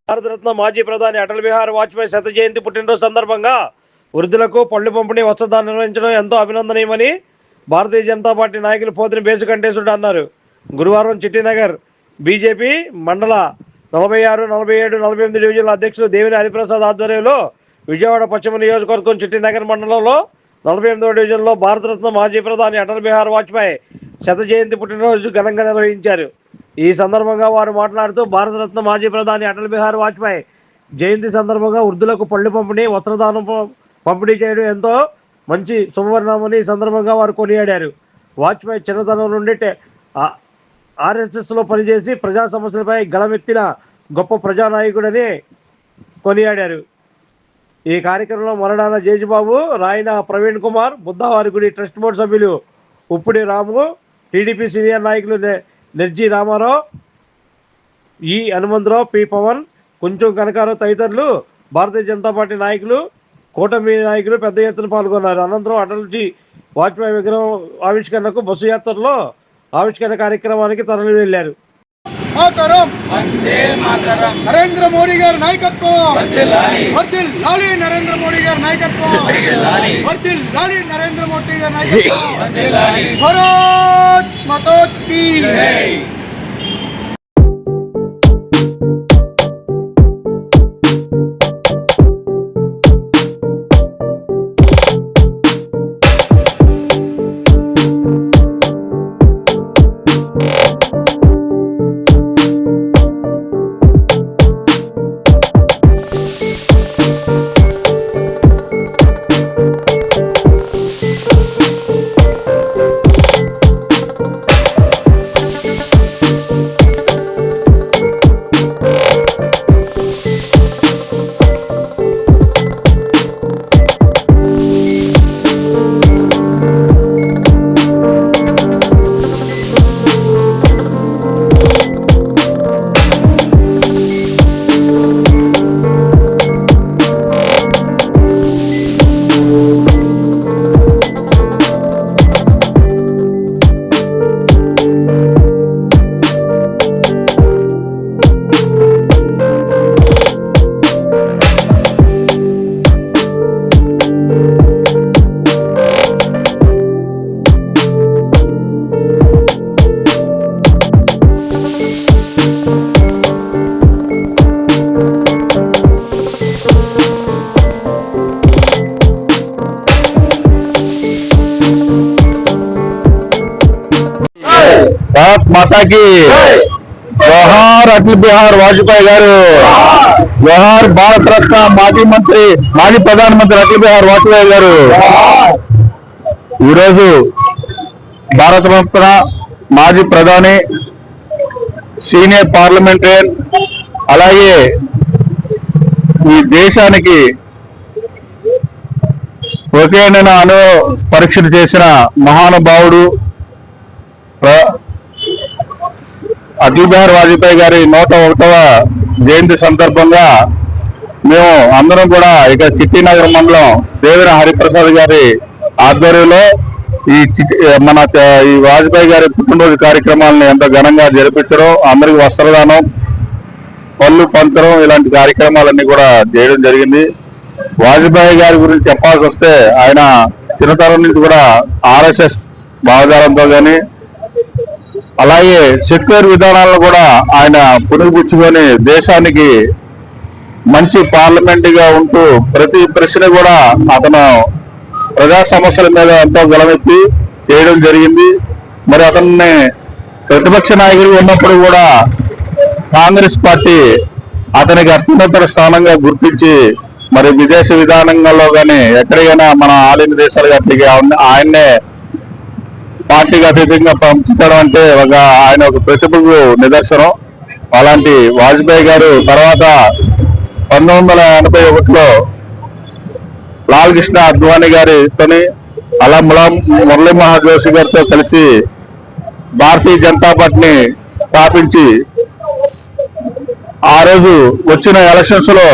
భారతరత్న మాజీ ప్రధాని అటల్ బిహారీ వాజ్పేయి శత జయంతి పుట్టినరోజు సందర్భంగా వృద్ధులకు పళ్ళు పంపిణీ వస్త్రదానం నిర్వహించడం ఎంతో అభినందనీయమని భారతీయ జనతా పార్టీ నాయకులు పోతిని బేసుకంఠేశ్వరుడు అన్నారు. గురువారం చిట్టినగర్ బీజేపీ మండల 46, 47, 48 డివిజన్ల అధ్యక్షులు దేవిని హరిప్రసాద్ ఆధ్వర్యంలో విజయవాడ పశ్చిమ నియోజకవర్గం చిట్టినగర్ మండలంలో 48వ డివిజన్లో భారతరత్న మాజీ ప్రధాని అటల్ బిహారీ వాజ్పేయి శత జయంతి పుట్టినరోజు ఘనంగా నిర్వహించారు. ఈ సందర్భంగా వారు మాట్లాడుతూ భారతరత్న మాజీ ప్రధాని అటల్ బిహారీ వాజ్పేయి జయంతి సందర్భంగా వృద్ధులకు పళ్ళు పంపిణీ వస్త్రదానం పంపిణీ చేయడం ఎంతో మంచి శుభపరిణామని ఈ సందర్భంగా వారు కొనియాడారు. వాజ్పేయి చిన్నతనం నుండి ఆర్ఎస్ఎస్లో పనిచేసి ప్రజా సమస్యలపై గళమెత్తిన గొప్ప ప్రజానాయకుడని కొనియాడారు. ఈ కార్యక్రమంలో మరణాన జేజుబాబు, రాయన ప్రవీణ్ కుమార్, బుద్ధవారిగుడి ట్రస్ట్ బోర్డు సభ్యులు ఉప్పుడి రాము, టీడీపీ సీనియర్ నాయకులు నిర్జీ రామారావు, ఈ హనుమంతరావు, పి పవన్, కొంచెం కనకారావు తదితరులు భారతీయ జనతా పార్టీ నాయకులు, కూటమి నాయకులు పెద్ద ఎత్తున పాల్గొన్నారు. అనంతరం అటల్జీ వాజ్పేయి విగ్రహం ఆవిష్కరణకు బస్సు యాత్రలో ఆవిష్కరణ కార్యక్రమానికి తరలి వెళ్లారు. నరేంద్ర మోడీ గారి నాయకత్వం వర్ధిల్లాలి, నరేంద్ర మోడీ గారి నాయకత్వం వర్ధిల్లాలి, నరేంద్ర మోడీ గారి నాయకత్వం భారత్ మాతా కీ జై. భారత్ మాతా కీ జోహార్. అటల్ బిహారీ వాజ్పేయి గారు జోహార్. భారత రత్న మాజీ ప్రధానమంత్రి అటల్ బిహారీ వాజ్పేయి గారు ఈరోజు భారత రత్న మాజీ ప్రధాని, సీనియర్ పార్లమెంటరియన్, అలాగే ఈ దేశానికి ఒకే అణు పరీక్షలు చేసిన మహానుభావుడు అటల్ బిహారీ వాజ్పేయి గారి 101వ జయంతి సందర్భంగా మేము అందరం కూడా ఇక చిట్టినగర్ మండలం దేవిన హరిప్రసాద్ గారి ఆధ్వర్యంలో ఈ వాజ్పేయి గారి పుట్టినరోజు కార్యక్రమాలను ఎంతో ఘనంగా జరిపించడం, అందరికి వస్త్రదానం, పళ్ళు పంచడం, ఇలాంటి కార్యక్రమాలన్నీ కూడా చేయడం జరిగింది. వాజ్పేయి గారి గురించి చెప్పాల్సి వస్తే ఆయన చిన్నతనం నుంచి కూడా ఆర్ఎస్ఎస్ భావజాలంతో కానీ అలాగే సెక్యులర్ విధానాలను కూడా ఆయన పునరుపుచ్చుకొని దేశానికి మంచి పార్లమెంటుగా ఉంటూ ప్రతి ప్రశ్న కూడా అతను ప్రజా సమస్యల మీద ఎంతో గలమెత్తి చేయడం జరిగింది. మరి అతన్ని ప్రతిపక్ష నాయకుడిగా ఉన్నప్పుడు కూడా కాంగ్రెస్ పార్టీ అతనికి అత్యున్నత స్థానంగా గుర్తించి మరి విదేశ విధానంలో కానీ ఎక్కడికైనా మన ఆలిన దేశాలు గట్టిగా ఆయన్నే పార్టీకి అతీతంగా పంపించడం అంటే ఆయన ఒక ప్రతిభకు నిదర్శనం. అలాంటి వాజ్పేయి గారు తర్వాత 1981లో లాల్ కృష్ణ అద్వానీ గారితోని అలా మురళీ మనోహర్ జోషి గారితో కలిసి భారతీయ జనతా పార్టీని స్థాపించి ఆ రోజు వచ్చిన ఎలక్షన్స్ లో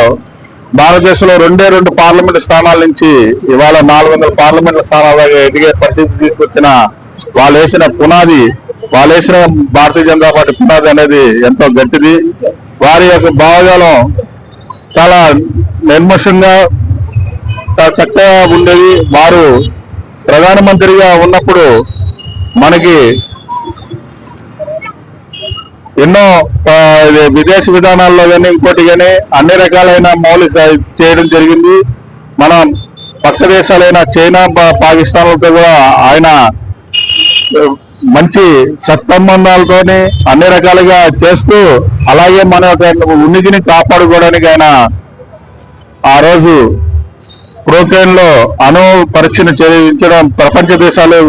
భారతదేశంలో 2 పార్లమెంట్ స్థానాల నుంచి ఇవాళ 400 పార్లమెంట్ స్థానాలుగా ఎదిగే పరిస్థితి తీసుకొచ్చిన వాళ్ళు వేసిన పునాది, వాళ్ళు వేసిన భారతీయ జనతా పార్టీ పునాది అనేది ఎంతో గట్టిది. వారి యొక్క భావజాలం చాలా నిర్మషంగా చక్కగా ఉండేది. వారు ప్రధానమంత్రిగా ఉన్నప్పుడు మనకి ఎన్నో విదేశీ విధానాల్లో కానీ ఇంకోటి కానీ అన్ని రకాలైన మౌలిక చేయడం జరిగింది. మన పక్క దేశాలైన చైనా పాకిస్తాన్లతో కూడా ఆయన మంచి సత్సంబంధాలతోని అన్ని రకాలుగా చేస్తూ అలాగే మన యొక్క ఉనికిని కాపాడుకోవడానికి ఆయన ఆ రోజు ప్రోకేన్ లో అణు పరీక్షను చేయించడం, ప్రపంచ దేశాలు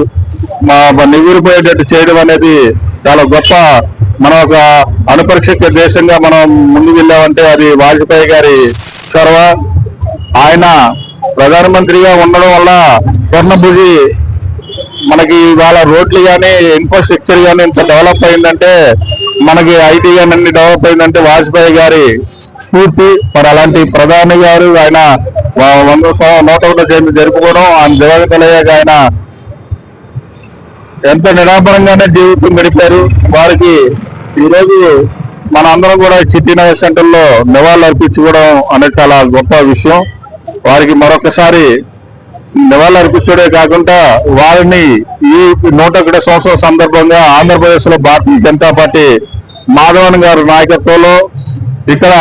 నిగురిపోయేటట్టు చేయడం అనేది చాలా గొప్ప. మనం ఒక అణుపరీక్ష దేశంగా మనం ముందుకు వెళ్ళామంటే అది వాజ్పేయి గారి చొరవ. ఆయన ప్రధానమంత్రిగా ఉండడం వల్ల స్వర్ణభుజి మనకి ఇవాళ రోడ్లు కానీ ఇన్ఫ్రాస్ట్రక్చర్ కానీ ఇంత డెవలప్ అయిందంటే, మనకి ఐటీ కానీ అన్ని డెవలప్ అయిందంటే వాజ్పేయి గారి స్ఫూర్తి. మరి అలాంటి ప్రధాని గారు ఆయన 101వ జయంతి జరుపుకోవడం, ఆయన దివంగతులయ్యాక ఆయన ఎంత నిరాపరంగానే జీవితం గడిపారు. వారికి ఈరోజు మన అందరం కూడా చిట్టినగర్ సెంటర్ లో నివాళులు అర్పించుకోవడం అనేది చాలా గొప్ప విషయం. వారికి మరొకసారి నివాళులు అర్పించడే కాకుండా వారిని ఈ 101వ సంవత్సరం సందర్భంగా ఆంధ్రప్రదేశ్ లో భారతీయ జనతా పార్టీ మాధవన్ గారి నాయకత్వంలో ఇక్కడ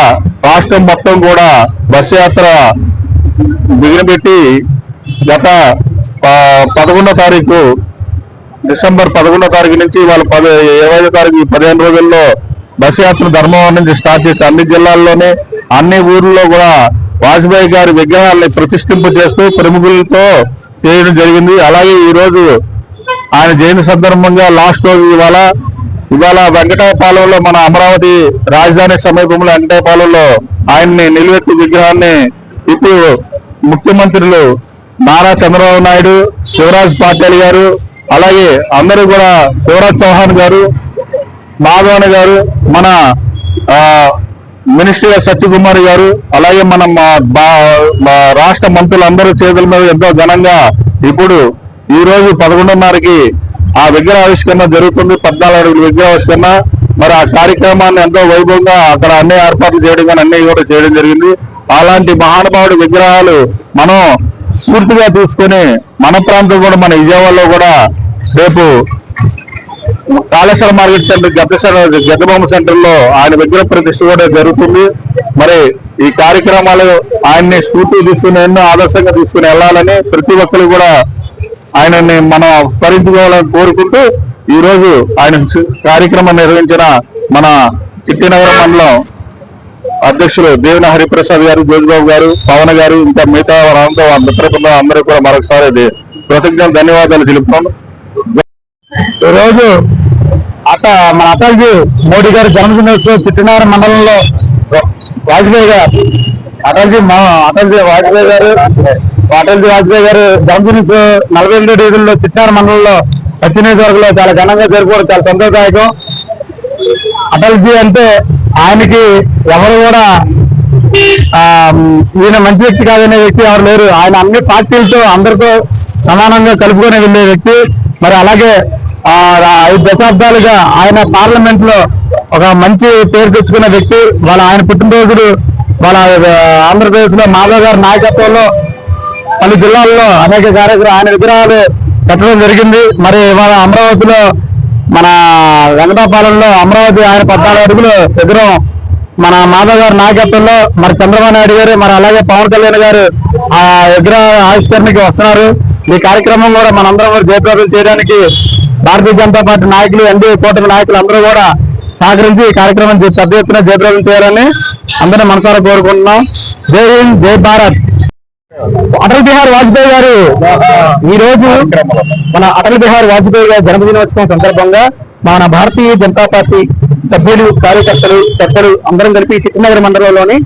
రాష్ట్రం మొత్తం కూడా బస్సు యాత్ర బిగినబెట్టి గత 11వ తారీఖు డిసెంబర్ 11వ తారీఖు నుంచి వాళ్ళ 20వ తారీఖు 15 రోజుల్లో బస్సు యాత్ర ధర్మవరం నుంచి స్టార్ట్ చేసి అన్ని జిల్లాల్లోనే అన్ని ఊర్లలో కూడా వాజ్పేయి గారి విగ్రహాన్ని ప్రతిష్ఠింప చేస్తూ ప్రముఖులతో చేయడం జరిగింది. అలాగే ఈ రోజు ఆయన జయంతి సందర్భంగా లాస్ట్ రోజు ఇవాళ వెంకటాయపాలెంలో మన అమరావతి రాజధాని సమీపంలో వెంకటాయపాలెంలో ఆయన్ని నిలువెత్తు విగ్రహాన్ని ఇప్పుడు ముఖ్యమంత్రులు నారా చంద్రబాబు నాయుడు, శివరాజ్ పాటిల్ గారు, అలాగే అందరూ కూడా శివరాజ్ చౌహాన్ గారు, మాధవన్ గారు, మన మినిస్టర్ సత్యకుమార్ గారు, అలాగే మన రాష్ట్ర మంత్రులందరూ చేతుల మీద ఎంతో ఘనంగా ఇప్పుడు ఈ రోజు 11:30కి ఆ విగ్రహావిష్కరణ జరుగుతుంది. 14 అడుగుల విగ్రహావిష్కరణ. మరి ఆ కార్యక్రమాన్ని ఎంతో వైభవంగా అక్కడ అన్ని ఏర్పాట్లు చేయడం కానీ అన్ని కూడా చేయడం జరిగింది. అలాంటి మహానుభావుడి విగ్రహాలు మనం స్ఫూర్తిగా తీసుకొని మన ప్రాంతం కూడా మన విజయవాడలో కూడా రేపు కాళేశ్వర మార్కెట్ సెంటర్ గద్దబొమ్మ సెంటర్ లో ఆయన విగ్రహ ప్రతిష్ఠ కూడా జరుగుతుంది. మరి ఈ కార్యక్రమాలు ఆయన్ని స్ఫూర్తి తీసుకుని ఎన్నో ఆదర్శంగా తీసుకుని వెళ్ళాలని ప్రతి ఒక్కరు కూడా ఆయనని మనం స్మరించుకోవాలని కోరుకుంటూ ఈ రోజు ఆయన కార్యక్రమం నిర్వహించిన మన చిట్టినగరం మండలం అధ్యక్షులు దేవిన హరిప్రసాద్ గారు, జోజిబాబు గారు, పవన్ గారు, ఇంకా మిగతా వారంతా మిత్రబృందం అందరూ కూడా మరొకసారి కృతజ్ఞత ధన్యవాదాలు తెలుపుతాను. ఈరోజు మన అటల్జీ మోడీ గారి జన్మదినోత్సవం చిట్టినగరం మండలంలో వాజ్పేయి గారు జన్మదినోత్సవం 42 డివిజన్లో చిట్టినగరం మండలంలో పశ్చిమ నియోజకవర్గంలో చాలా ఘనంగా జరుపుకోవడం చాలా సంతోషదాయకం. అటల్జీ అంటే ఆయనకి ఎవరు కూడా ఈయన మంచి వ్యక్తి కాదనే వ్యక్తి ఎవరు లేరు. ఆయన అన్ని పార్టీలతో అందరితో సమానంగా కలుపుకొని వెళ్ళే వ్యక్తి. మరి అలాగే 5 దశాబ్దాలుగా ఆయన పార్లమెంట్ లో ఒక మంచి పేరు తెచ్చుకున్న వ్యక్తి. ఆయన పుట్టినరోజులు ఆంధ్రప్రదేశ్ లో మాధవ్ గారి నాయకత్వంలో పలు జిల్లాల్లో అనేక ఆయన విగ్రహాలు పెట్టడం జరిగింది. మరి ఇవాళ అమరావతిలో మన వెంకటాపాలెంలో అమరావతి ఆయన 14 అడుగులు విగ్రహం మన మాధవ్ గారి నాయకత్వంలో మరి చంద్రబాబు నాయుడు గారు, మరి అలాగే పవన్ కళ్యాణ్ గారు ఆ విగ్రహ ఆవిష్కరణకి వస్తున్నారు. ఈ కార్యక్రమం కూడా మనందరం కూడా జయప్రదం చేయడానికి భారతీయ జనతా పార్టీ నాయకులు, ఎన్డీఏ కూటమి నాయకులు అందరూ కూడా సహకరించి ఈ కార్యక్రమం పెద్ద ఎత్తున జయప్రదం చేయాలని అందరినీ మనసారా కోరుకుంటున్నాం. జై హింద్, జై భారత్. అటల్ బిహారీ వాజ్పేయి గారు ఈ రోజు మన అటల్ బిహారీ వాజ్పేయి గారి జన్మదినోత్సవం సందర్భంగా మన భారతీయ జనతా పార్టీ సభ్యులు, కార్యకర్తలు, పెద్దలు అందరం కలిపి చిట్టినగర్ మండలంలోని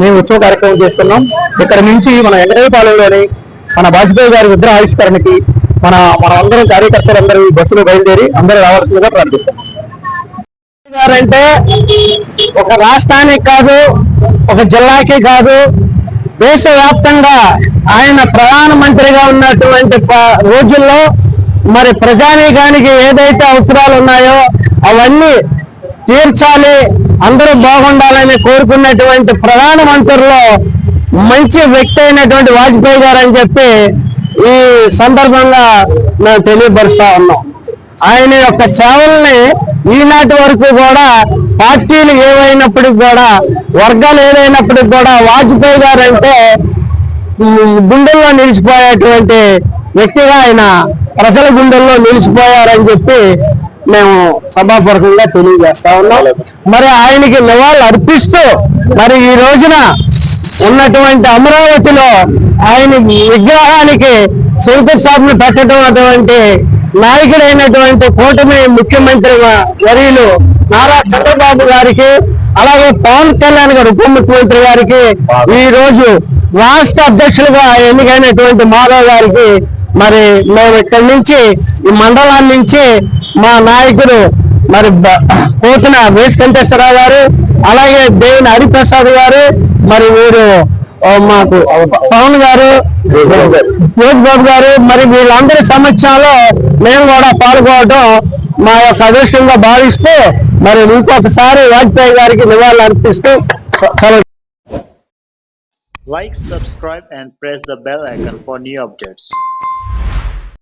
మేము ఉత్సవ కార్యక్రమం చేస్తున్నాం. ఇక్కడ నుంచి మన వెంకటేపాలెంలోని మన వాజ్పేయి గారి విగ్రహ ఆవిష్కరణకి మన అందరం కార్యకర్తలందరూ బస్సులో బయలుదేరి అందరూ రావాల్సిందిగా ప్రార్థిస్తాం. గారంటే ఒక రాష్ట్రానికి కాదు, ఒక జిల్లాకి కాదు, దేశవ్యాప్తంగా ఆయన ప్రధానమంత్రిగా ఉన్నటువంటి రోజుల్లో మరి ప్రజానీకానికి ఏదైతే అవసరాలు ఉన్నాయో అవన్నీ తీర్చాలి, అందరూ బాగుండాలని కోరుకున్నటువంటి ప్రధానమంత్రిలో మంచి వ్యక్తి అయినటువంటి వాజ్పేయి గారు అని చెప్పి ఈ సందర్భంగా మేము తెలియపరుస్తా ఉన్నాం. ఆయన యొక్క సేవల్ని ఈనాటి వరకు కూడా పార్టీలు ఏవైనప్పటికి కూడా, వర్గాలు ఏదైనప్పటికి కూడా వాజ్పేయి గారు అంటే గుండెల్లో నిలిచిపోయేటువంటి వ్యక్తిగా ఆయన ప్రజల గుండెల్లో నిలిచిపోయారని చెప్పి మేము సభాపూర్వకంగా తెలియజేస్తా ఉన్నాం. మరి ఆయనకి నివాళులు అర్పిస్తూ మరి ఈ రోజున ఉన్నటువంటి అమరావతిలో ఆయన విగ్రహానికి శంకుస్థాపన పెట్టడం అటువంటి నాయకుడైనటువంటి కూటమి ముఖ్యమంత్రి వర్యులు నారా చంద్రబాబు గారికి, అలాగే పవన్ కళ్యాణ్ గారు ఉప ముఖ్యమంత్రి గారికి, ఈ రోజు రాష్ట్ర అధ్యక్షులుగా ఎన్నికైనటువంటి మాధవ్ గారికి, మరి మేము ఇక్కడి నుంచి ఈ మండలాల నుంచి మా నాయకుడు మరి పోతున్న వేసుకంఠేశ్వరరావు గారు, అలాగే దేవుని హరిప్రసాద్ గారు, మరి వీరు మాకు పవన్ గారు, యోగిబాబు గారు, మరి వీళ్ళందరి సమక్షంలో మేము కూడా పాల్గొనడం మా యొక్క అదృష్టంగా భావిస్తూ మరి ఇంకొకసారి వాజ్పేయి గారికి నివాళులు అర్పిస్తూ Like, subscribe and press the bell icon for new updates.